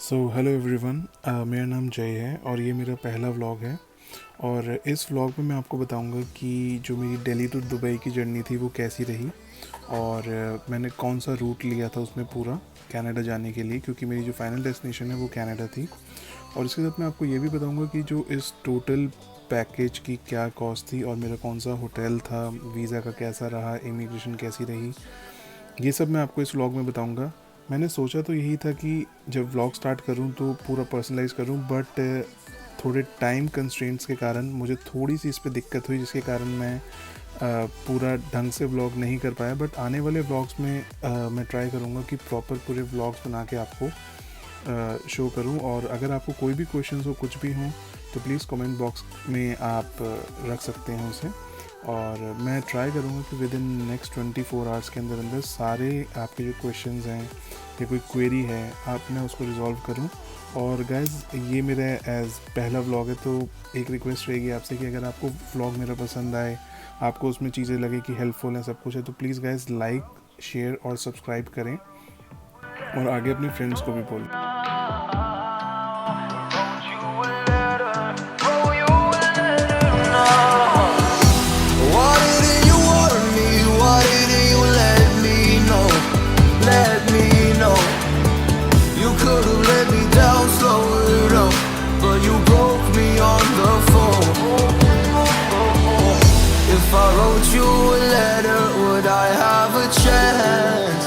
So hello everyone, मेरा नाम जय है और ये मेरा पहला व्लॉग है। और इस व्लॉग में मैं आपको बताऊंगा कि जो मेरी दिल्ली टू दुबई की जर्नी थी वो कैसी रही और मैंने कौन सा रूट लिया था उसमें पूरा कनाडा जाने के लिए, क्योंकि मेरी जो फाइनल डेस्टिनेशन है वो कनाडा थी। और इसके साथ मैं आपको ये भी बताऊंगा कि जो इस टोटल पैकेज की क्या कॉस्ट थी और मेरा कौन सा होटल था, वीज़ा का कैसा रहा, इमिग्रेशन कैसी रही, ये सब मैं आपको इस व्लॉग में बताऊंगा। मैंने सोचा तो यही था कि जब व्लॉग स्टार्ट करूं तो पूरा पर्सनलाइज करूं, बट थोड़े टाइम कंस्ट्रेंट्स के कारण मुझे थोड़ी सी इस पर दिक्कत हुई, जिसके कारण मैं पूरा ढंग से व्लॉग नहीं कर पाया। बट आने वाले व्लॉग्स में मैं ट्राई करूंगा कि प्रॉपर पूरे व्लॉग्स बना के आपको शो करूं। और अगर आपको कोई भी क्वेश्चंस हो, कुछ भी हो, तो प्लीज़ कमेंट बॉक्स में आप रख सकते हैं उसे। और मैं ट्राई करूँगा कि विद इन नेक्स्ट 24 आवर्स के अंदर अंदर सारे आपके जो क्वेश्चंस हैं या कोई क्वेरी है मैं उसको रिजॉल्व करूँ। और गाइज़, ये मेरा एज पहला व्लॉग है, तो एक रिक्वेस्ट रहेगी आपसे कि अगर आपको व्लॉग मेरा पसंद आए, आपको उसमें चीज़ें लगे कि हेल्पफुल है, सब कुछ है, तो प्लीज़ गाइज़ लाइक, शेयर और सब्सक्राइब करें और आगे अपने फ्रेंड्स को भी बोलें। If I wrote you a letter, would I have a chance?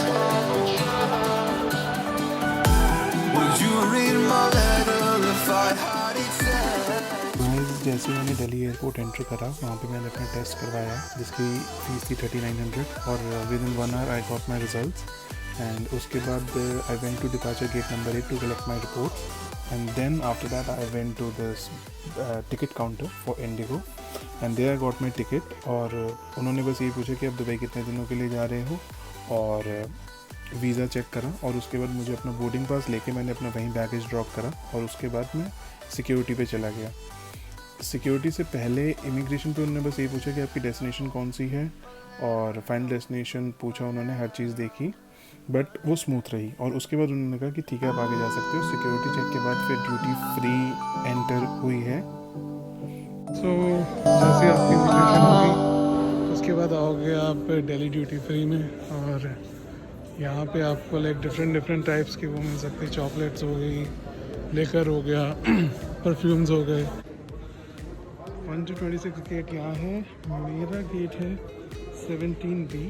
Would you read my letter if I had it sent? जैसे मैंने दिल्ली एयरपोर्ट एंटर करा, वहाँ पे मैंने अपना टेस्ट करवाया जिसकी फ़ीस थी 3900 और within 1 hour I got my result. And उसके बाद I went to departure gate number 8 to collect my report. And then after that I went to this ticket counter for IndiGo and there I got my ticket. और उन्होंने बस ये पूछा कि आप Dubai कितने दिनों के लिए जा रहे हो और वीज़ा चेक करा। और उसके बाद मुझे अपना बोर्डिंग पास लेके मैंने अपना वहीं बैगेज ड्रॉप करा और उसके बाद मैं सिक्योरिटी पे चला गया। सिक्योरिटी से पहले इमिग्रेशन पे उन्होंने बस ये पूछा कि आपकी डेस्टिनेशन कौन सी है और फाइनल डेस्टिनेशन पूछा उन्होंने, हर चीज़ देखी, बट वो स्मूथ रही। और उसके बाद उन्होंने कहा कि ठीक है, आप आगे जा सकते हो। सिक्योरिटी चेक के बाद फिर ड्यूटी फ्री एंटर हुई है। सो जैसे आपकी इमिग्रेशन होगी उसके बाद आओगे आप दिल्ली ड्यूटी फ्री में, और यहाँ पे आपको लाइक डिफरेंट टाइप्स की वो मिल सकती है। चॉकलेट्स हो गई, लेकर हो गया, परफ्यूम्स हो गए। 1 to 26 गेट यहाँ है, मेरा गेट है 17B।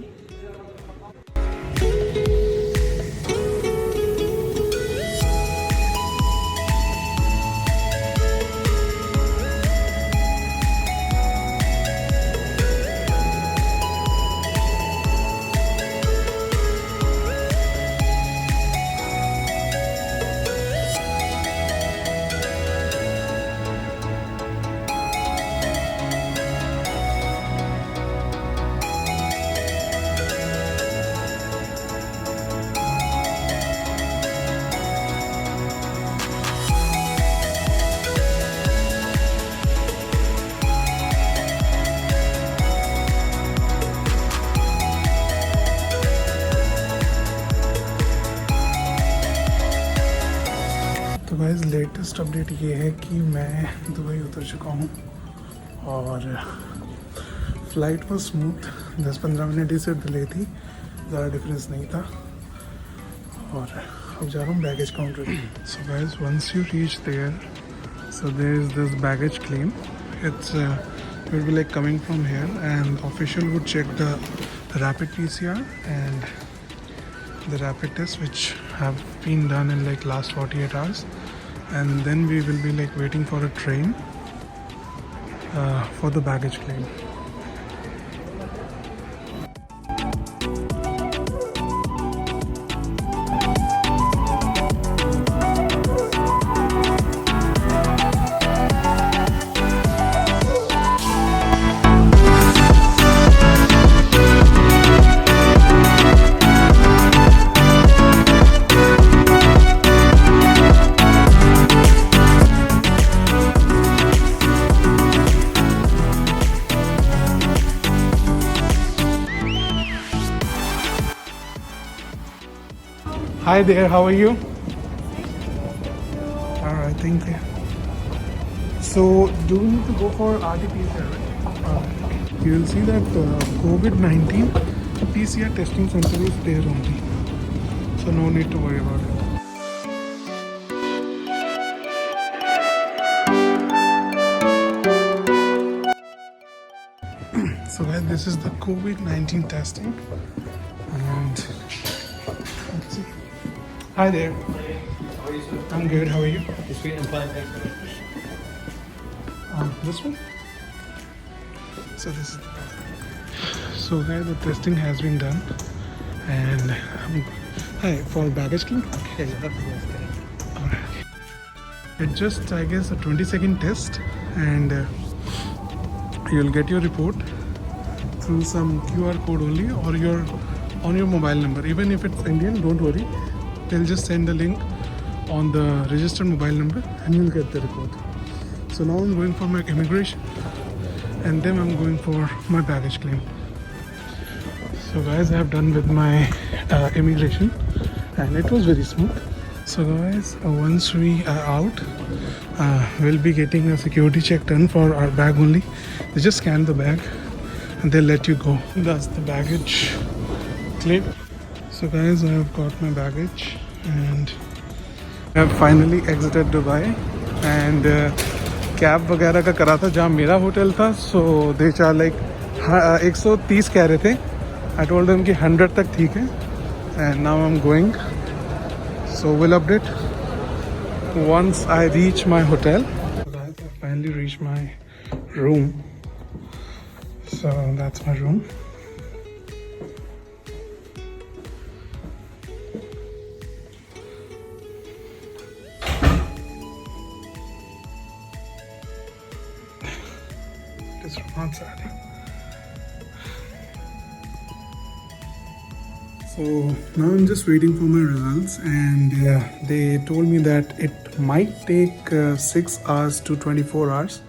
तो गाइस, लेटेस्ट अपडेट ये है कि मैं दुबई उतर चुका हूँ और फ़्लाइट वो स्मूथ, 10-15 मिनट ही सिर्फ डिले थी, ज़्यादा डिफरेंस नहीं था। और अब जा रहा हूँ baggage counter. So guys, once you reach there, so there is this baggage claim. It's it will be like coming from here, and official would check the rapid PCR and the rapid tests which have been done in like last 48 hours, and then we will be like waiting for a train for the baggage claim. Hi there, how are you? think. So, do we need to go for RT-PCR? Right? You will see that COVID-19 PCR testing center is there only. So, no need to worry about it. So guys, this is the COVID-19 testing, and let's see. Hi there. How are you, sir? I'm good. How are you? Just wait and fine, thanks so much. This one. So this is. So guys, the testing has been done, and hi for baggage claim. Yeah, you have to go scan. Alright. It's just I guess a 20-second test, and you'll get your report through some QR code only, or on your mobile number. Even if it's Indian, don't worry. They'll just send the link on the registered mobile number, and you'll get the report. So now I'm going for my immigration, and then I'm going for my baggage claim. So guys, I have done with my immigration, and it was very smooth. So guys, once we are out, we'll be getting a security check done for our bag only. They just scan the bag and they'll let you go. That's the baggage claim. So guys, I have got my baggage and I have finally exited Dubai. And cab वगैरह का करा था जहाँ मेरा hotel था. So they charge like 130 कह रहे थे. I told them कि 100 तक ठीक है. And now I'm going. So we'll update once I reach my hotel. So guys, I finally reached my room. So that's my room. It is from outside. So now I'm just waiting for my results, and they told me that it might take 6 hours to 24 hours,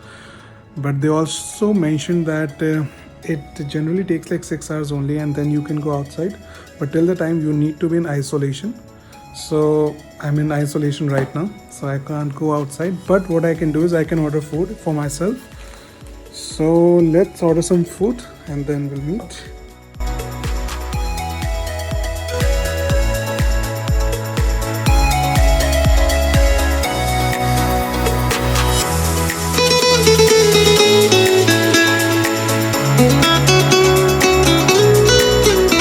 but they also mentioned that it generally takes like 6 hours only, and then you can go outside, but till the time you need to be in isolation. So I'm in isolation right now, so I can't go outside, but what I can do is I can order food for myself. So let's order some food and then we'll meet.